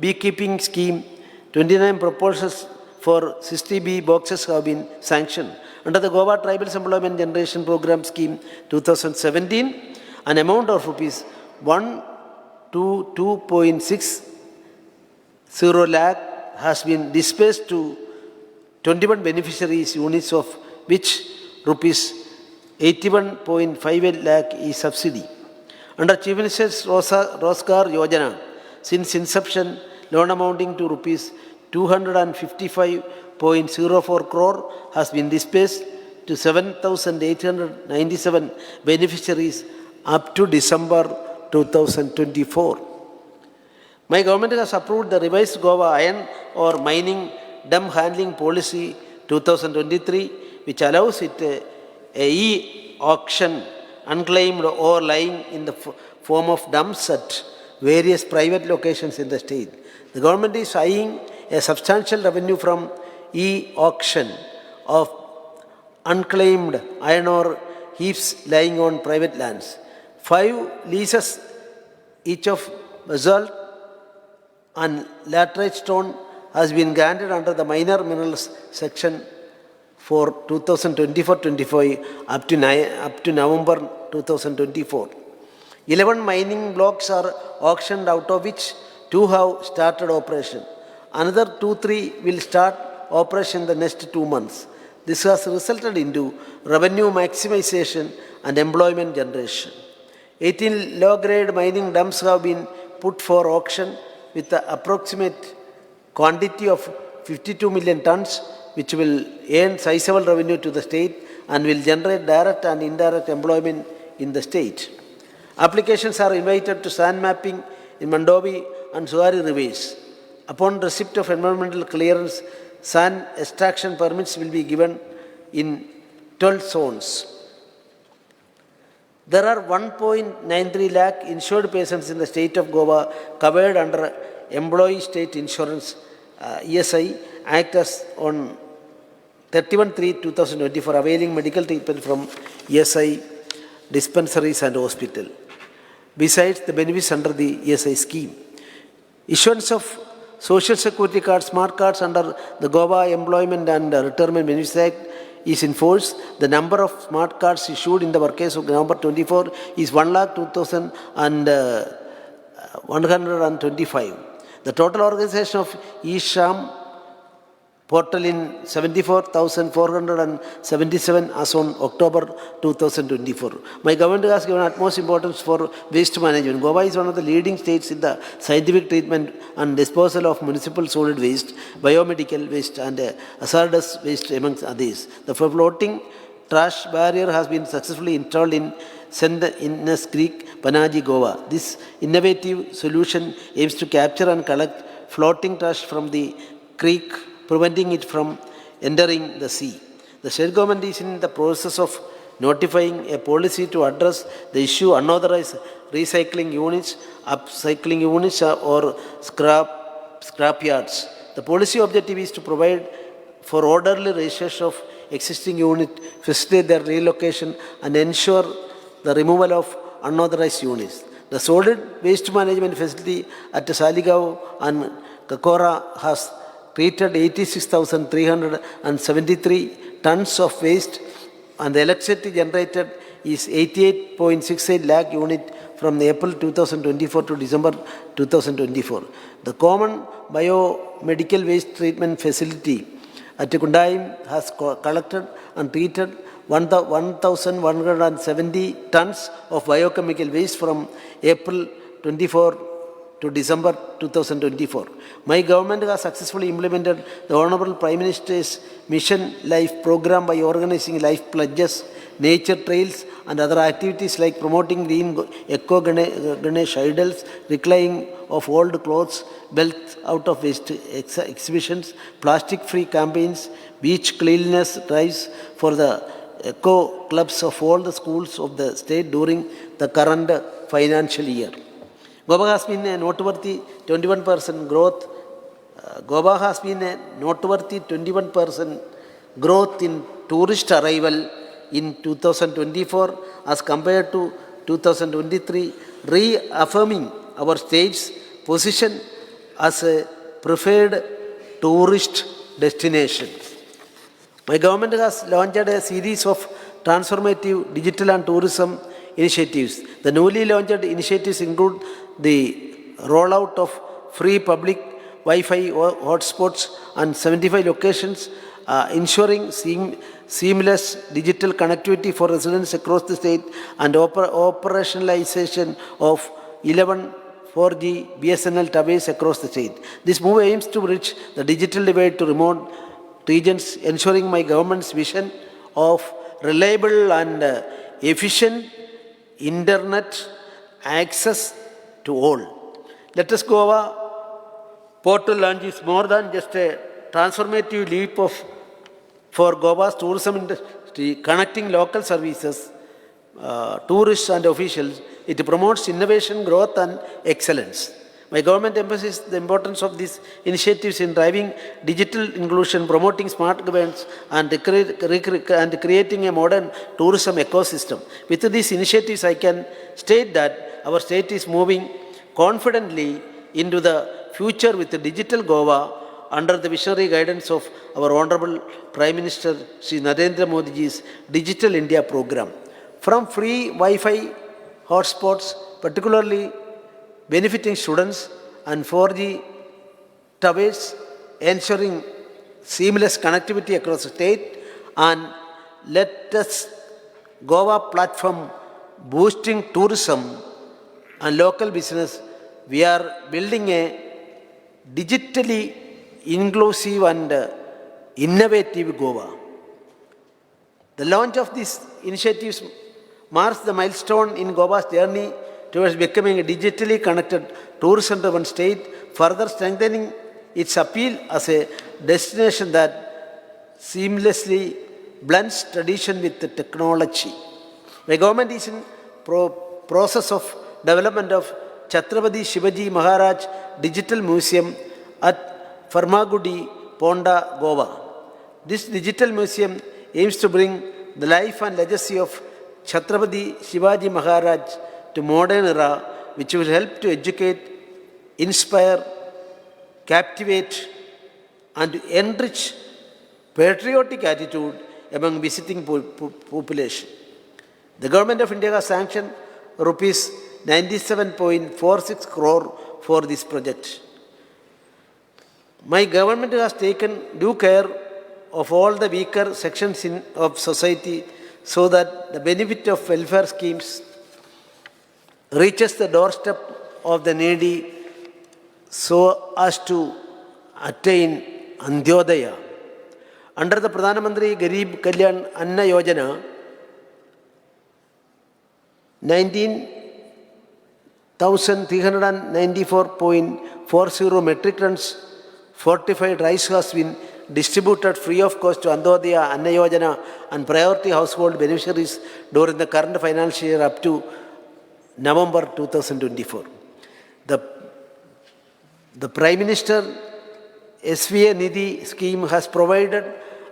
beekeeping scheme, 29 proposals for 60B boxes have been sanctioned. Under the Goa Tribal Employment Generation Program Scheme 2017, an amount of rupees 122.60 lakh has been disbursed to 21 beneficiaries, units of which rupees 81.58 lakh is subsidy. Under Chief Minister's Rozgar Yojana, since inception, loan amounting to rupees 255.04 crore has been disbursed to 7,897 beneficiaries up to December 2024. My government has approved the revised Goa iron ore mining dump handling policy 2023, which allows it a e-auction unclaimed ore lying in the form of dumps at various private locations in the state. The government is eyeing a substantial revenue from e-auction of unclaimed iron ore heaps lying on private lands. 5 leases each of basalt and laterite stone has been granted under the minor minerals section for 2024-25 up to November 2024. 11 mining blocks are auctioned, out of which 2 have started operation. Another 2-3 will start operation in the next 2 months. This has resulted into revenue maximization and employment generation. 18 low-grade mining dumps have been put for auction with the approximate quantity of 52 million tons, which will earn sizable revenue to the state and will generate direct and indirect employment in the state. Applications are invited to sand mapping in Mandovi and Suwari rivers. Upon receipt of environmental clearance, sand extraction permits will be given in 12 zones. There are 1.93 lakh insured persons in the state of Goa covered under Employee State Insurance ESI Act as on 31/3/2024, availing medical treatment from ESI dispensaries and hospital. Besides the benefits under the ESI scheme, issuance of Social Security cards, smart cards under the Goa Employment and Retirement Benefits Act is in force. The number of smart cards issued in the workers of November 24 is 1,02,125. The total organization of eSham portal in 74,477 as on October 2024. My government has given utmost importance for waste management. Goa is one of the leading states in the scientific treatment and disposal of municipal solid waste, biomedical waste and hazardous waste amongst others. The floating trash barrier has been successfully installed in St. Innes Creek, Panaji, Goa. This innovative solution aims to capture and collect floating trash from the creek, preventing it from entering the sea. The state government is in the process of notifying a policy to address the issue unauthorized recycling units, upcycling units or scrap yards. The policy objective is to provide for orderly registration of existing units, facilitate their relocation and ensure the removal of unauthorized units. The solid waste management facility at Saligaon and Kakora has treated 86,373 tons of waste, and the electricity generated is 88.68 lakh units from April 2024 to December 2024. The common biomedical waste treatment facility at Kundayam has collected and treated 1,170 tons of biochemical waste from April 24 to December 2024. My government has successfully implemented the Hon'ble Prime Minister's Mission Life program by organizing life pledges, nature trails and other activities like promoting green eco-Ganesh idols, reclining of old clothes, wealth out of waste exhibitions, plastic-free campaigns, beach cleanliness drives for the eco clubs of all the schools of the state during the current financial year. Goa has been a noteworthy 21% growth. Goa has been a noteworthy 21% growth in tourist arrival in 2024 as compared to 2023, reaffirming our state's position as a preferred tourist destination. My government has launched a series of transformative digital and tourism initiatives. The newly launched initiatives include the rollout of free public Wi-Fi hotspots and 75 locations, ensuring seamless digital connectivity for residents across the state, and operationalization of 11 4G BSNL towers across the state. This move aims to bridge the digital divide to remote regions, ensuring my government's vision of reliable and efficient internet access to all. Let us Goa portal launch is more than just a transformative leap for Goa's tourism industry, connecting local services, tourists and officials. It promotes innovation, growth and excellence. My government emphasizes the importance of these initiatives in driving digital inclusion, promoting smart governance and creating a modern tourism ecosystem. With these initiatives, I can state that our state is moving confidently into the future with the digital Goa under the visionary guidance of our Honorable Prime Minister Shri Narendra Modi's Digital India program. From free Wi-Fi hotspots, particularly benefiting students, and 4G towers, ensuring seamless connectivity across the state, and let us Goa platform boosting tourism and local business. We are building a digitally inclusive and innovative Goa. The launch of these initiatives marks the milestone in Goa's journey towards becoming a digitally connected tourism-driven state, further strengthening its appeal as a destination that seamlessly blends tradition with the technology. The government is in process of development of Chhatrapati Shivaji Maharaj Digital Museum at Farmagudi, Ponda, Goa. This digital museum aims to bring the life and legacy of Chhatrapati Shivaji Maharaj to modern era, which will help to educate, inspire, captivate, and enrich patriotic attitude among visiting population. The Government of India has sanctioned rupees 97.46 crore for this project. My government has taken due care of all the weaker sections of society so that the benefit of welfare schemes reaches the doorstep of the needy so as to attain Antyodaya. Under the Pradhan Mantri Garib Kalyan Anna Yojana, 19,394.40 metric tons fortified rice has been distributed free of cost to Antyodaya, Anna Yojana and priority household beneficiaries during the current financial year up to November 2024. The Prime Minister SVA Nidhi scheme has provided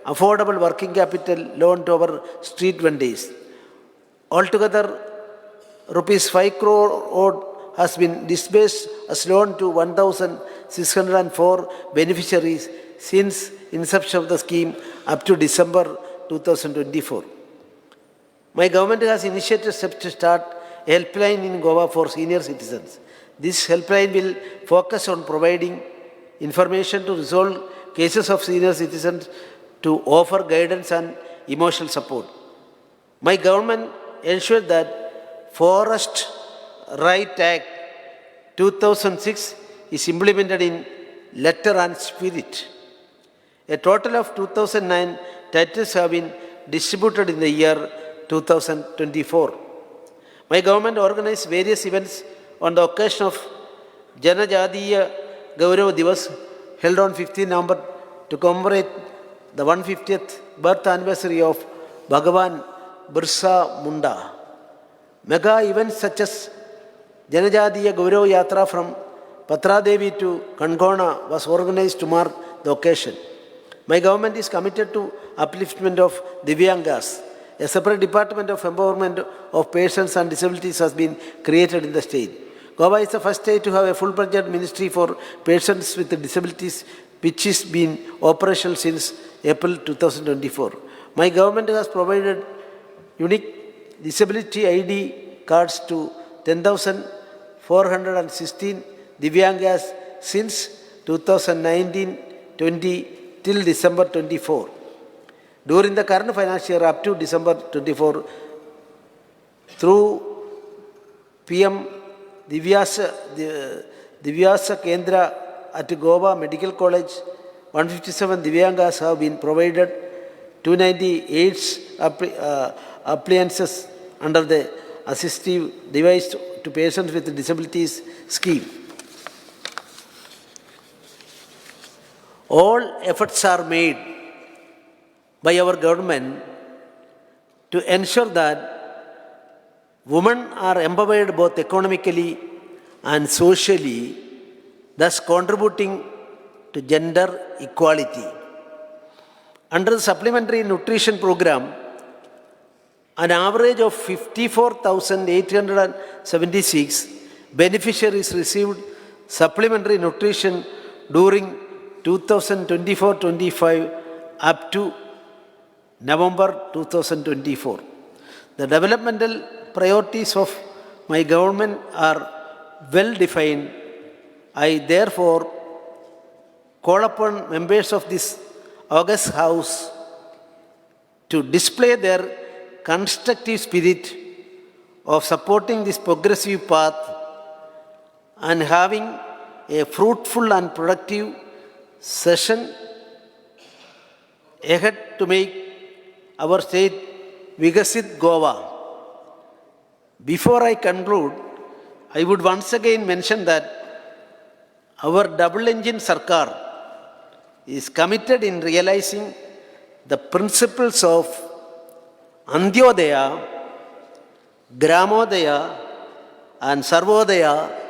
affordable working capital loan to our street vendors. Altogether, rupees 5 crore has been disbursed as loan to 1,604 beneficiaries since inception of the scheme up to December 2024. My government has initiated steps to start a helpline in Goa for senior citizens. This helpline will focus on providing information to resolve cases of senior citizens, to offer guidance and emotional support. My government ensured that Forest Right Act 2006 is implemented in letter and spirit. A total of 2009 titles have been distributed in the year 2024. My government organized various events on the occasion of Janajadiya Gaurav Divas held on 15 November to commemorate the 150th birth anniversary of Bhagavan Birsa Munda. Mega events such as Janajadiya Gaurav Yatra from Patradevi to Kangona was organized to mark the occasion. My government is committed to upliftment of Divyangas. A separate department of empowerment of persons and disabilities has been created in the state. Goa is the first state to have a full-fledged ministry for persons with disabilities, which has been operational since April 2024. My government has provided unique disability ID cards to 10,416 Divyangas since 2019-20 till December 24. During the current financial year up to December 24, through PM Divyasa Kendra at Goa Medical College, 157 Divyangas have been provided 298 appliances under the assistive device to patients with disabilities scheme. All efforts are made by our government to ensure that women are empowered both economically and socially, thus contributing to gender equality. Under the supplementary nutrition program, an average of 54,876 beneficiaries received supplementary nutrition during 2024-25 up to November 2024. The developmental priorities of my government are well defined. I therefore call upon members of this august House to display their constructive spirit of supporting this progressive path and having a fruitful and productive session ahead to make our state Vikasit Goa. Before I conclude, I would once again mention that our double-engine Sarkar is committed in realizing the principles of Antyodaya, Gramodaya and Sarvodaya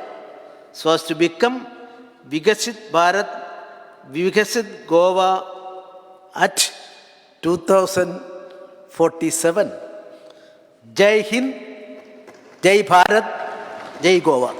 so as to become Vikasit Bharat, Vikasit Goa at 2047. Jai Hind, Jai Bharat, Jai Goa.